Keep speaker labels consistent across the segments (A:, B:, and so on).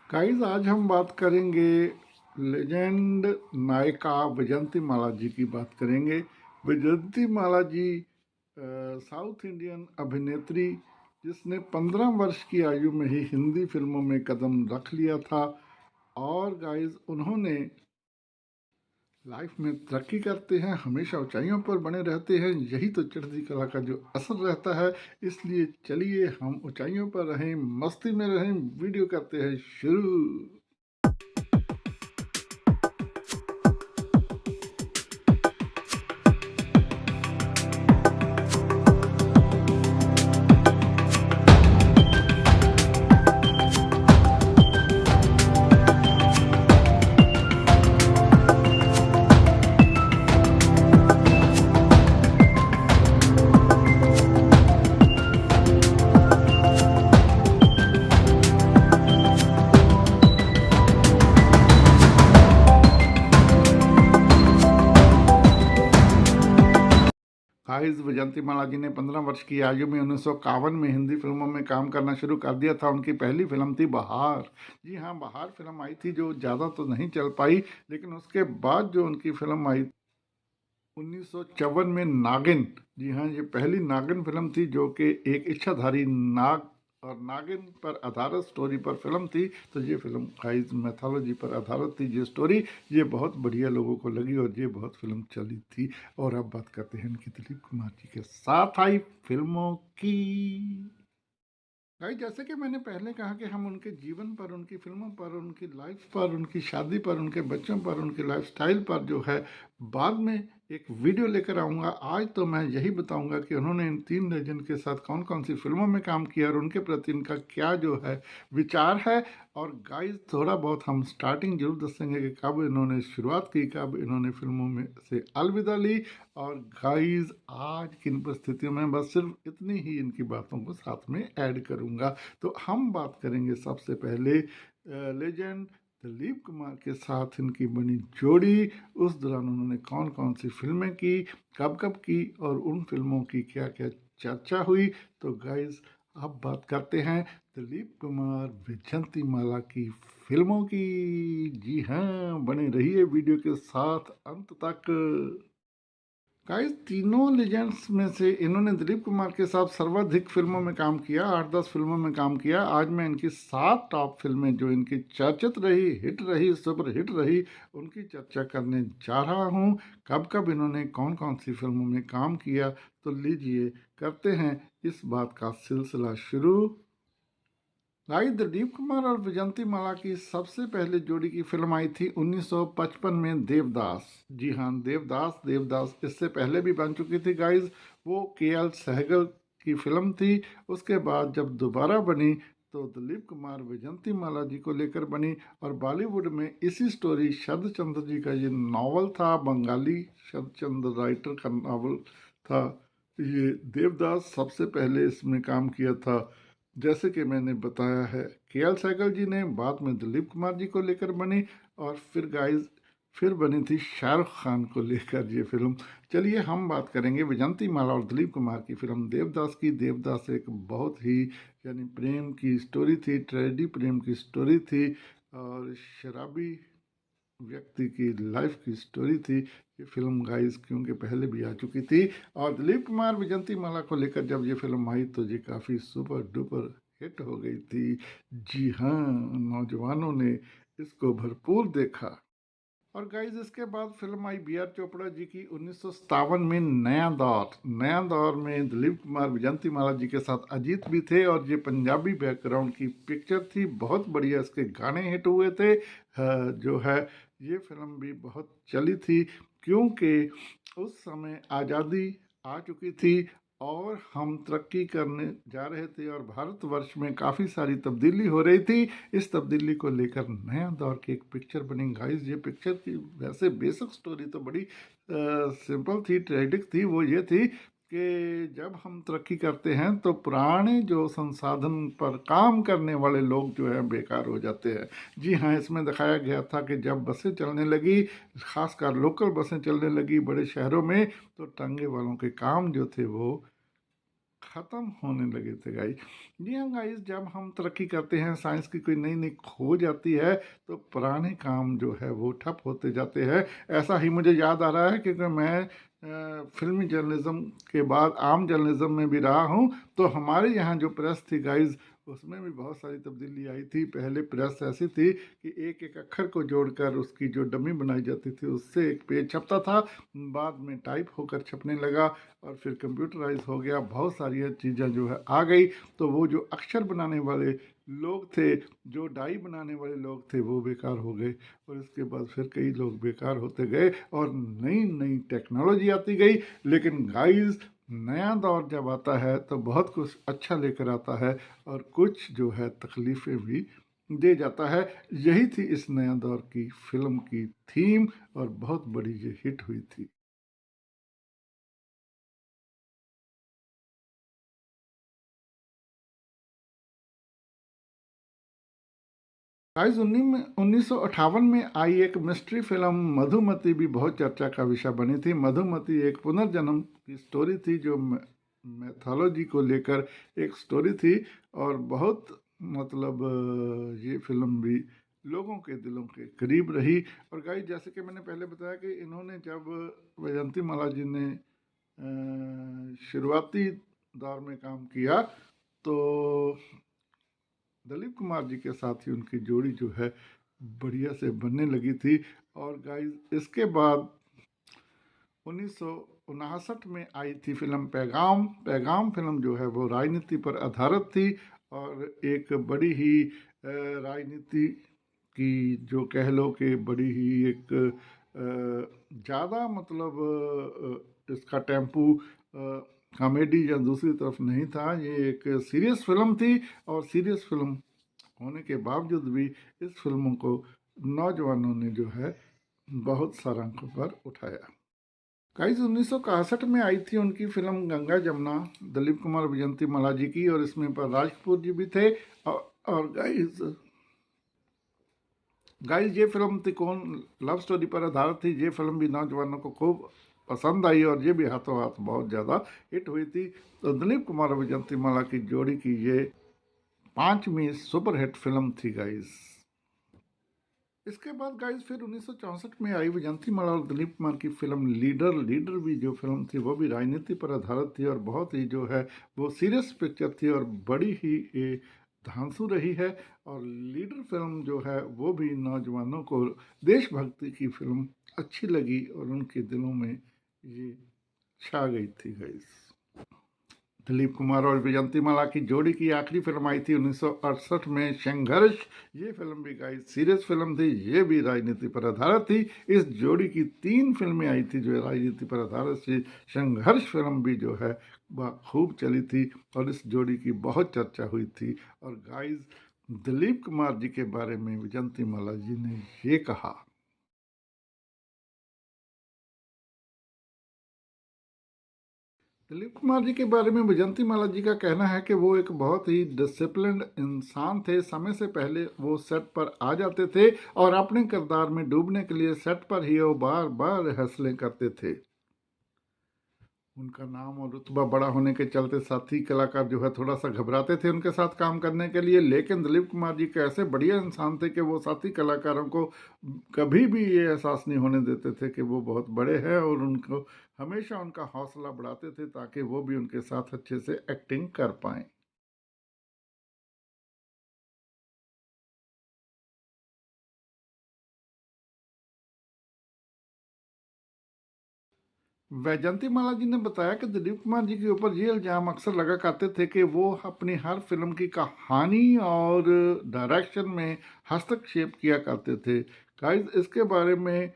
A: Guys आज हम बात करेंगे लेजेंड नायिका विजंती माला जी की बात करेंगे। विजंती माला जी साउथ इंडियन अभिनेत्री जिसने 15 वर्ष की आयु में ही हिंदी फिल्मों में कदम रख लिया था। और गाइस उन्होंने लाइफ में तरक्की करते हैं, हमेशा ऊंचाइयों पर बने रहते हैं। यही तो चढ़ती कला का जो असर रहता है। इसलिए चलिए हम ऊंचाइयों पर रहें, मस्ती में रहें। वीडियो करते हैं शुरू। गाइस विजंती माला जी ने 15 वर्ष की आयु में 1951 में हिंदी फिल्मों में काम करना शुरू कर दिया था। उनकी पहली फिल्म थी बहार। जी हाँ, बहार फिल्म आई थी जो ज़्यादा तो नहीं चल पाई, लेकिन उसके बाद जो उनकी फिल्म आई 1954 में नागिन। जी हाँ, ये पहली नागिन फिल्म थी जो कि एक इच्छाधारी नाग और नागिन पर आधारित स्टोरी पर फिल्म थी। तो ये फिल्म गाइस मैथोलॉजी पर आधारित थी। ये स्टोरी ये बहुत बढ़िया लोगों को लगी और ये बहुत फिल्म चली थी। और अब बात करते हैं इनकी दिलीप कुमार जी के साथ आई फिल्मों की। भाई जैसे कि मैंने पहले कहा कि हम उनके जीवन पर, उनकी फिल्मों पर, उनकी लाइफ पर, उनकी शादी पर, उनके बच्चों पर, उनकी लाइफस्टाइल पर जो है बाद में एक वीडियो लेकर आऊँगा। आज तो मैं यही बताऊँगा कि उन्होंने इन 3 लेजेंड के साथ कौन कौन सी फिल्मों में काम किया और उनके प्रति इनका क्या जो है विचार है। और गाइस थोड़ा बहुत हम स्टार्टिंग जरूर दसेंगे कि कब इन्होंने शुरुआत की, कब इन्होंने फिल्मों में से अलविदा ली। और गाइस आज किन परिस्थितियों में, बस सिर्फ इतनी ही इनकी बातों को साथ में ऐड करूंगा। तो हम बात करेंगे सबसे पहले लेजेंड दिलीप कुमार के साथ इनकी बनी जोड़ी। उस दौरान उन्होंने कौन कौन सी फिल्में की, कब कब की और उन फिल्मों की क्या क्या चर्चा हुई। तो गाइस अब बात करते हैं दिलीप कुमार विजंती माला की फिल्मों की। जी हाँ, बने रहिए वीडियो के साथ अंत तक। गाइस तीनों लेजेंड्स में से इन्होंने दिलीप कुमार के साथ सर्वाधिक फिल्मों में काम किया, 8-10 फिल्मों में काम किया। आज मैं इनकी 7 टॉप फिल्में जो इनकी चर्चित रही, हिट रही, सुपर हिट रही, उनकी चर्चा करने जा रहा हूँ। कब कब इन्होंने कौन कौन सी फिल्मों में काम किया, तो लीजिए करते हैं इस बात का सिलसिला शुरू। भाई दिलीप कुमार और विजंती माला की सबसे पहले जोड़ी की फिल्म आई थी 1955 में देवदास। जी हाँ, देवदास। देवदास इससे पहले भी बन चुकी थी गाइज। वो के.एल. सहगल की फिल्म थी। उसके बाद जब दोबारा बनी तो दिलीप कुमार विजंती माला जी को लेकर बनी। और बॉलीवुड में इसी स्टोरी शरद चंद्र जी का ये नावल था, बंगाली शरद चंद्र राइटर का नावल था। ये देवदास सबसे पहले इसमें काम किया था। जैसे कि मैंने बताया है के.एल. सहगल जी ने, बाद में दिलीप कुमार जी को लेकर बनी। और फिर गाइस फिर बनी थी शाहरुख खान को लेकर ये फिल्म। चलिए हम बात करेंगे विजंती माला और दिलीप कुमार की फिल्म देवदास की। देवदास एक बहुत ही यानी प्रेम की स्टोरी थी, ट्रेजेडी प्रेम की स्टोरी थी और शराबी व्यक्ति की लाइफ की स्टोरी थी ये फिल्म गाइस, क्योंकि पहले भी आ चुकी थी। और दिलीप कुमार विजंती माला को लेकर जब ये फिल्म आई तो ये काफ़ी सुपर डुपर हिट हो गई थी। जी हाँ, नौजवानों ने इसको भरपूर देखा। और गाइस इसके बाद फिल्म आई बी आर चोपड़ा जी की 1957 में नया दौर। नया दौर में दिलीप कुमार विजंती माला जी के साथ अजीत भी थे और ये पंजाबी बैकग्राउंड की पिक्चर थी। बहुत बढ़िया इसके गाने हिट हुए थे। जो है ये फिल्म भी बहुत चली थी क्योंकि उस समय आज़ादी आ चुकी थी और हम तरक्की करने जा रहे थे और भारतवर्ष में काफ़ी सारी तब्दीली हो रही थी। इस तब्दीली को लेकर नया दौर की एक पिक्चर बनी गाइस। ये पिक्चर की वैसे बेसिक स्टोरी तो बड़ी सिंपल थी, ट्रेजिक थी। वो ये थी कि जब हम तरक्की करते हैं तो पुराने जो संसाधन पर काम करने वाले लोग जो हैं बेकार हो जाते हैं। जी हाँ, इसमें दिखाया गया था कि जब बसें चलने लगी, खासकर लोकल बसें चलने लगी बड़े शहरों में, तो टांगे वालों के काम जो थे वो ख़त्म होने लगे थे गाइस। जी हाँ गाइस, जब हम तरक्की करते हैं, साइंस की कोई नई नई खोज आती है, तो पुराने काम जो है वो ठप होते जाते हैं। ऐसा ही मुझे याद आ रहा है क्योंकि मैं फिल्मी जर्नलिज्म के बाद आम जर्नलिज्म में भी रहा हूँ। तो हमारे यहाँ जो प्रेस थी गाइस, उसमें भी बहुत सारी तब्दीली आई थी। पहले प्रेस ऐसी थी कि एक एक अक्षर को जोड़कर उसकी जो डमी बनाई जाती थी, उससे एक पेज छपता था। बाद में टाइप होकर छपने लगा और फिर कंप्यूटराइज हो गया, बहुत सारी चीज़ें जो है आ गई। तो वो जो अक्षर बनाने वाले लोग थे, जो डाई बनाने वाले लोग थे, वो बेकार हो गए। और इसके बाद फिर कई लोग बेकार होते गए और नई नई टेक्नोलॉजी आती गई। लेकिन गाइस, नया दौर जब आता है तो बहुत कुछ अच्छा लेकर आता है और कुछ जो है तकलीफ़ें भी दे जाता है। यही थी इस नया दौर की फिल्म की थीम और बहुत बड़ी ये हिट हुई थी। गाइस, 1958 में आई एक मिस्ट्री फिल्म मधुमती भी बहुत चर्चा का विषय बनी थी। मधुमती एक पुनर्जन्म की स्टोरी थी, जो मैथोलॉजी को लेकर एक स्टोरी थी। और बहुत मतलब ये फिल्म भी लोगों के दिलों के करीब रही। और गाइस, जैसे कि मैंने पहले बताया कि इन्होंने जब वैजंती माला जी ने शुरुआती दौर में काम किया, तो दिलीप कुमार जी के साथ ही उनकी जोड़ी जो है बढ़िया से बनने लगी थी। और गाइस, इसके बाद 1959 में आई थी फिल्म पैगाम। पैगाम फिल्म जो है वो राजनीति पर आधारित थी और एक बड़ी ही राजनीति की, जो कह लो कि बड़ी ही एक ज़्यादा मतलब इसका टेम्पू कॉमेडी या दूसरी तरफ नहीं था। ये एक सीरियस फिल्म थी और सीरियस फिल्म होने के बावजूद भी इस फिल्मों को नौजवानों ने जो है बहुत सराहना पर उठाया। गाइस, 1961 में आई थी उनकी फिल्म गंगा जमुना, दिलीप कुमार विजंती माला जी की, और इसमें पर राज कपूर जी भी थे। और गाइस, ये फिल्म थी कौन लव स्टोरी पर आधारित थी। ये फिल्म भी नौजवानों को खूब पसंद आई और ये भी हाथों हाथ बहुत ज़्यादा हिट हुई थी। तो दिलीप कुमार और विजंती माला की जोड़ी की ये पांचवी सुपरहिट फिल्म थी गाइस। इसके बाद गाइस फिर 1964 में आई विजंती माला और दिलीप कुमार की फिल्म लीडर। लीडर भी जो फिल्म थी वो भी राजनीति पर आधारित थी और बहुत ही जो है वो सीरियस पिक्चर थी और बड़ी ही धांसू रही है। और लीडर फिल्म जो है वो भी नौजवानों को देशभक्ति की फिल्म अच्छी लगी और उनके दिलों में ये छा गई थी गाइस। दिलीप कुमार और विजंती माला की जोड़ी की आखिरी फिल्म आई थी 1968 में, संघर्ष। ये फिल्म भी गाइस सीरियस फिल्म थी, ये भी राजनीति पर आधारित थी। इस जोड़ी की 3 फिल्में आई थी जो राजनीति पर आधारित थी। संघर्ष फिल्म भी जो है वह खूब चली थी और इस जोड़ी की बहुत चर्चा हुई थी। और गाइस, दिलीप कुमार जी के बारे में विजंती माला जी ने ये कहा। दिलीप कुमार जी के बारे में विजंती माला जी का कहना है कि वो एक बहुत ही डिसिप्लिन्ड इंसान थे। समय से पहले वो सेट पर आ जाते थे और अपने किरदार में डूबने के लिए सेट पर ही वो बार बार रिहर्सलें करते थे। उनका नाम और रुतबा बड़ा होने के चलते साथी कलाकार जो है थोड़ा सा घबराते थे उनके साथ काम करने के लिए। लेकिन दिलीप कुमार जी के ऐसे बढ़िया इंसान थे कि वो साथी कलाकारों को कभी भी ये एहसास नहीं होने देते थे कि वो बहुत बड़े हैं, और उनको हमेशा उनका हौसला बढ़ाते थे ताकि वो भी उनके साथ अच्छे से एक्टिंग कर पाएँ। वैजंती माला जी ने बताया कि दिलीप कुमार जी के ऊपर ये इल्ज़ाम अक्सर लगा करते थे कि वो अपनी हर फिल्म की कहानी और डायरेक्शन में हस्तक्षेप किया करते थे। गाइस, इसके बारे में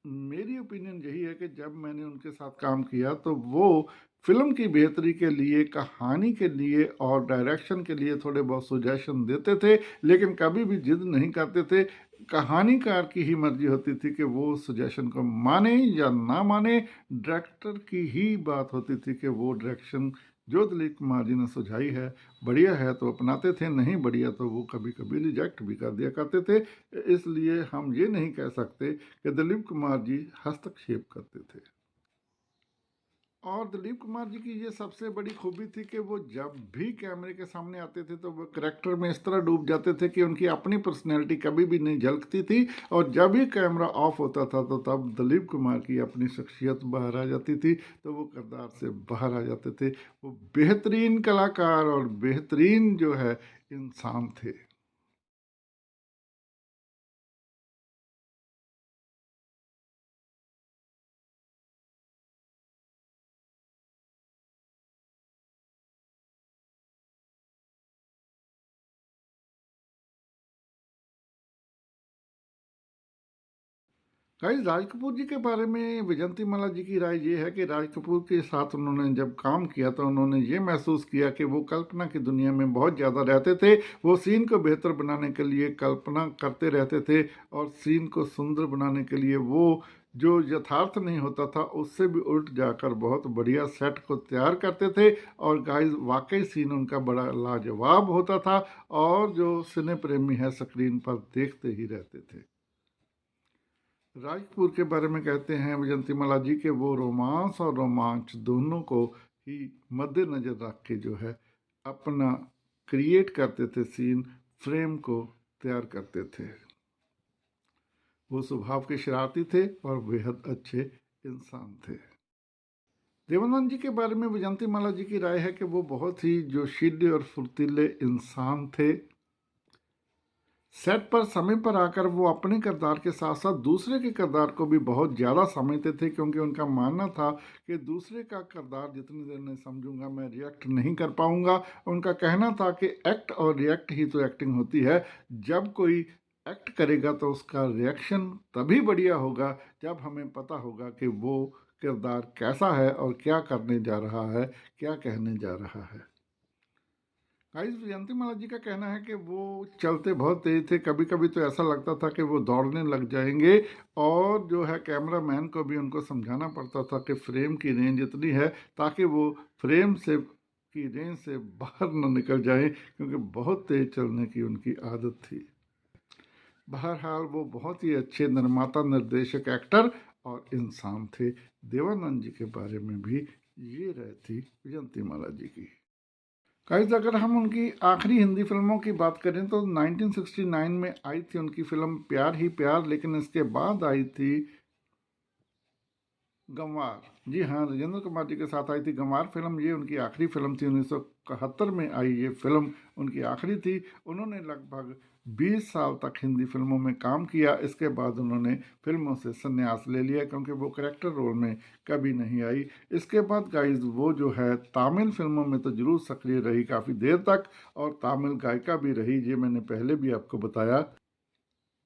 A: मेरी ओपिनियन यही है कि जब मैंने उनके साथ काम किया तो वो फिल्म की बेहतरी के लिए, कहानी के लिए और डायरेक्शन के लिए थोड़े बहुत सुजेशन देते थे, लेकिन कभी भी जिद नहीं करते थे। कहानीकार की ही मर्जी होती थी कि वो सुजेशन को माने या ना माने। डायरेक्टर की ही बात होती थी कि वो डायरेक्शन जो दिलीप कुमार जी ने सुझाई है बढ़िया है तो अपनाते थे, नहीं बढ़िया तो वो कभी कभी रिजेक्ट भी कर दिया करते थे। इसलिए हम ये नहीं कह सकते कि दिलीप कुमार जी हस्तक्षेप करते थे। और दिलीप कुमार जी की ये सबसे बड़ी खूबी थी कि वो जब भी कैमरे के सामने आते थे तो वो करैक्टर में इस तरह डूब जाते थे कि उनकी अपनी पर्सनैलिटी कभी भी नहीं झलकती थी। और जब ही कैमरा ऑफ होता था तो तब दिलीप कुमार की अपनी शख्सियत बाहर आ जाती थी, तो वो किरदार से बाहर आ जाते थे। वो बेहतरीन कलाकार और बेहतरीन जो है इंसान थे। गाइस, राज कपूर जी के बारे में विजंती माला जी की राय ये है कि राज कपूर के साथ उन्होंने जब काम किया तो उन्होंने ये महसूस किया कि वो कल्पना की दुनिया में बहुत ज़्यादा रहते थे। वो सीन को बेहतर बनाने के लिए कल्पना करते रहते थे और सीन को सुंदर बनाने के लिए वो जो यथार्थ नहीं होता था उससे भी उल्ट जाकर बहुत बढ़िया सेट को तैयार करते थे। और गाइस, वाकई सीन उनका बड़ा लाजवाब होता था और जो सिने प्रेमी है स्क्रीन पर देखते ही रहते थे। राज कपूर के बारे में कहते हैं विजंतीमाला जी के वो रोमांस और रोमांच दोनों को ही मद्देनजर रख के जो है अपना क्रिएट करते थे, सीन फ्रेम को तैयार करते थे। वो स्वभाव के शरारती थे और बेहद अच्छे इंसान थे। देवानंद जी के बारे में विजंतीमाला जी की राय है कि वो बहुत ही जोशीले और फुर्तीले इंसान थे। सेट पर समय पर आकर वो अपने किरदार के साथ साथ दूसरे के किरदार को भी बहुत ज़्यादा समझते थे, क्योंकि उनका मानना था कि दूसरे का किरदार जितनी देर नहीं समझूंगा मैं रिएक्ट नहीं कर पाऊंगा। उनका कहना था कि एक्ट और रिएक्ट ही तो एक्टिंग होती है। जब कोई एक्ट करेगा तो उसका रिएक्शन तभी बढ़िया होगा जब हमें पता होगा कि वो किरदार कैसा है और क्या करने जा रहा है, क्या कहने जा रहा है। गाइस, जयंतीमाला जी का कहना है कि वो चलते बहुत तेज थे, कभी कभी तो ऐसा लगता था कि वो दौड़ने लग जाएंगे। और जो है कैमरा मैन को भी उनको समझाना पड़ता था कि फ्रेम की रेंज इतनी है ताकि वो फ्रेम से की रेंज से बाहर न निकल जाए, क्योंकि बहुत तेज चलने की उनकी आदत थी। बहरहाल वो बहुत ही अच्छे निर्माता, निर्देशक, एक्टर और इंसान थे। देवानंद जी के बारे में भी ये राय थी जयंतीमाला जी की। गाइस, अगर हम उनकी आखिरी हिंदी फिल्मों की बात करें तो 1969 में आई थी उनकी फिल्म प्यार ही प्यार, लेकिन इसके बाद आई थी गंवार। जी हाँ, राजेंद्र कुमार जी के साथ आई थी गंवार फिल्म। ये उनकी आखिरी फिल्म थी। 1971 में आई ये फिल्म उनकी आखिरी थी। उन्होंने लगभग 20 साल तक हिंदी फिल्मों में काम किया। इसके बाद उन्होंने फिल्मों से संन्यास ले लिया, क्योंकि वो करेक्टर रोल में कभी नहीं आई। इसके बाद गाइज वो जो है तमिल फिल्मों में तो जरूर सक्रिय रही काफ़ी देर तक, और तमिल गायिका भी रही, ये मैंने पहले भी आपको बताया।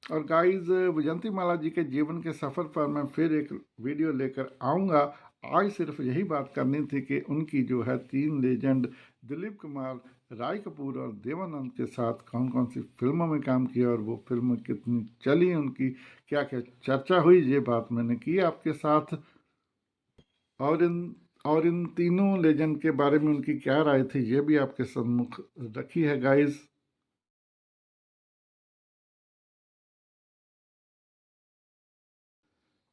A: और गाइस, विजंती माला जी के जीवन के सफ़र पर मैं फिर एक वीडियो लेकर आऊँगा। आज सिर्फ यही बात करनी थी कि उनकी जो है तीन लेजेंड दिलीप कुमार, राय कपूर और देवानंद के साथ कौन कौन सी फिल्मों में काम किया और वो फिल्म कितनी चली, उनकी क्या क्या चर्चा हुई, ये बात मैंने की आपके साथ। और इन तीनों लेजेंड के बारे में उनकी क्या राय थी ये भी आपके सम्मुख रखी है गाइस।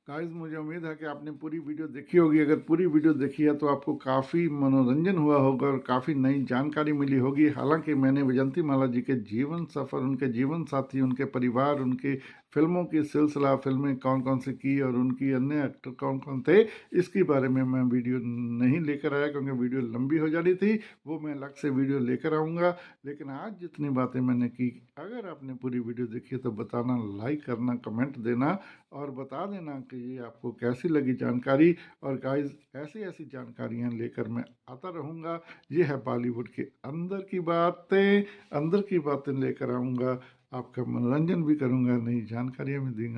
A: गाइस, मुझे उम्मीद है कि आपने पूरी वीडियो देखी होगी। अगर पूरी वीडियो देखी है तो आपको काफ़ी मनोरंजन हुआ होगा और काफ़ी नई जानकारी मिली होगी। हालांकि मैंने विजंती माला जी के जीवन सफ़र, उनके जीवन साथी, उनके परिवार, उनके फिल्मों की सिलसिला, फिल्में कौन कौन सी की और उनकी अन्य एक्टर कौन कौन थे, इसके बारे में मैं वीडियो नहीं लेकर आया, क्योंकि वीडियो लंबी हो जानी थी। वो मैं अलग से वीडियो लेकर आऊँगा। लेकिन आज जितनी बातें मैंने की, अगर आपने पूरी वीडियो देखी है तो बताना, लाइक करना, कमेंट देना और बता देना कि ये आपको कैसी लगी जानकारी। और गाइस, ऐसी ऐसी जानकारियाँ लेकर मैं आता रहूँगा। ये है बॉलीवुड के अंदर की बातें, अंदर की बातें लेकर आऊँगा। आपका मनोरंजन भी करूँगा, नई जानकारियाँ भी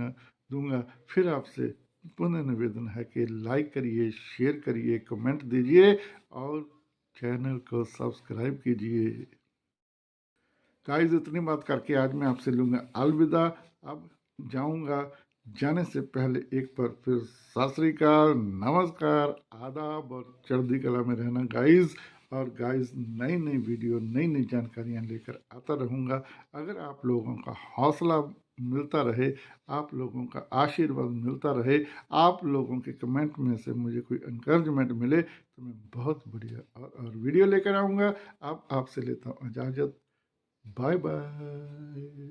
A: दूंगा। फिर आपसे पुनः निवेदन है कि लाइक करिए, शेयर करिए, कमेंट दीजिए और चैनल को सब्सक्राइब कीजिए। गाइस, इतनी बात करके आज मैं आपसे लूँगा अलविदा। अब जाऊँगा, जाने से पहले एक बार फिर सत श्री अकाल, नमस्कार, आदाब और चढ़ती कला में रहना गाइस। और गाइस, नई नई वीडियो, नई नई जानकारियाँ लेकर आता रहूँगा। अगर आप लोगों का हौसला मिलता रहे, आप लोगों का आशीर्वाद मिलता रहे, आप लोगों के कमेंट में से मुझे कोई एनकरेजमेंट मिले तो मैं बहुत बढ़िया और वीडियो लेकर आऊँगा। अब आपसे लेता हूँ इजाज़त। Bye bye.